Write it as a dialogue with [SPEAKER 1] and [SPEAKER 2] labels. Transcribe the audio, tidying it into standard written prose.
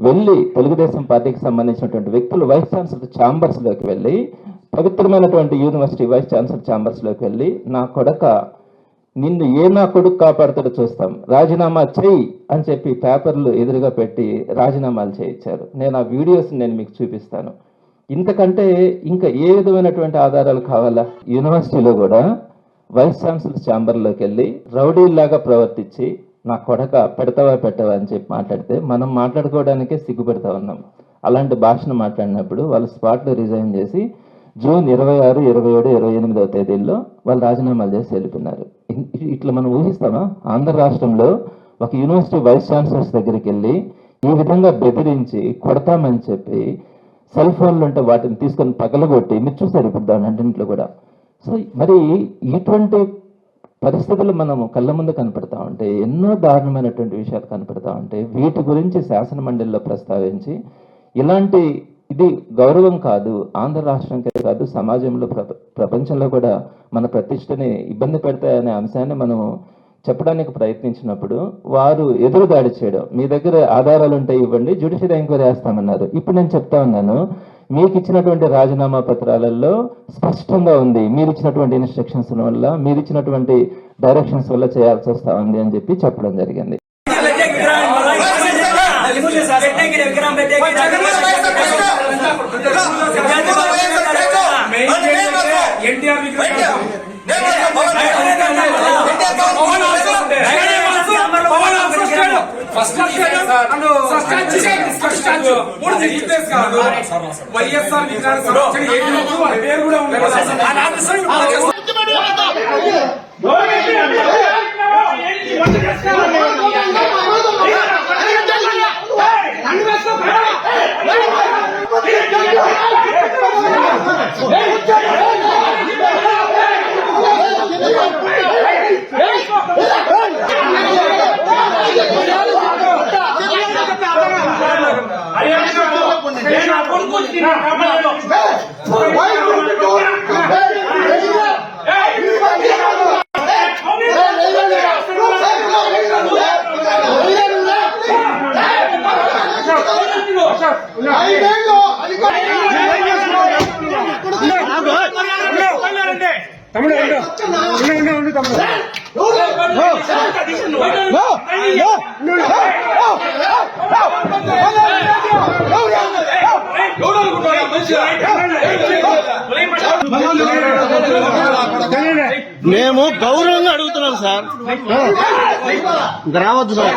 [SPEAKER 1] వెళ్ళి తెలుగుదేశం పార్టీకి సంబంధించినటువంటి వ్యక్తులు వైస్ ఛాన్సలర్ ఛాంబర్స్లోకి వెళ్ళి, పవిత్రమైనటువంటి యూనివర్సిటీ వైస్ ఛాన్సలర్ ఛాంబర్స్లోకి వెళ్ళి, నా కొడక నిన్ను నా కొడుకు కాపాడుతాడో చూస్తాం, రాజీనామా చెయ్యి అని చెప్పి పేపర్లు ఎదురుగా పెట్టి రాజీనామాలు చేయించారు. నేను ఆ వీడియోస్ నేను మీకు చూపిస్తాను. ఇంతకంటే ఇంకా ఏ విధమైనటువంటి ఆధారాలు కావాలా? యూనివర్సిటీలో కూడా వైస్ ఛాన్సలర్ ఛాంబర్లోకి వెళ్ళి రౌడీలాగా ప్రవర్తించి నా కొడక పెడతావా పెట్టవా అని చెప్పి మాట్లాడితే మనం మాట్లాడుకోవడానికే సిగ్గుపెడతా ఉన్నాం. అలాంటి భాషను మాట్లాడినప్పుడు వాళ్ళు స్పాట్లో రిజైన్ చేసి జూన్ 26, 27, 28వ తేదీల్లో వాళ్ళు రాజీనామాలు చేసి వెళ్ళిపోయినారు. ఇట్లా మనం ఊహిస్తామా? ఆంధ్ర రాష్ట్రంలో ఒక యూనివర్సిటీ వైస్ ఛాన్సలర్స్ దగ్గరికి వెళ్ళి ఈ విధంగా బెదిరించి కొడతామని చెప్పి సెల్ ఫోన్లు ఉంటే వాటిని తీసుకొని పగలగొట్టి మీరు చూసారు ఇప్పుడు దాని అంటింట్లో కూడా. సో మరి ఇటువంటి పరిస్థితులు మనము కళ్ళ ముందు కనపడతా ఉంటే, ఎన్నో దారుణమైనటువంటి విషయాలు కనపడతా ఉంటే వీటి గురించి శాసన మండలిలో ప్రస్తావించి ఇలాంటి ఇది గౌరవం కాదు, ఆంధ్ర రాష్ట్రంకే కాదు సమాజంలో ప్రపంచంలో కూడా మన ప్రతిష్టని ఇబ్బంది పెడతాయనే అంశాన్ని మనము చెప్పడానికి ప్రయత్నించినప్పుడు వారు ఎదురుదాడి చేయడం, మీ దగ్గర ఆధారాలు ఉంటే ఇవ్వండి, జ్యుడిషియల్ ఎంక్వైరీ వేస్తామన్నారు. ఇప్పుడు నేను చెప్తా ఉన్నాను, మీకు ఇచ్చినటువంటి రాజీనామా పత్రాలలో స్పష్టంగా ఉంది మీరు ఇచ్చినటువంటి ఇన్స్ట్రక్షన్స్ వల్ల, మీరు ఇచ్చినటువంటి డైరెక్షన్స్ వల్ల చేయాల్సి వస్తా ఉంది అని చెప్పి చెప్పడం జరిగింది.
[SPEAKER 2] మేము గౌరవంగా అడుగుతున్నాం సార్, రావద్దు సార్.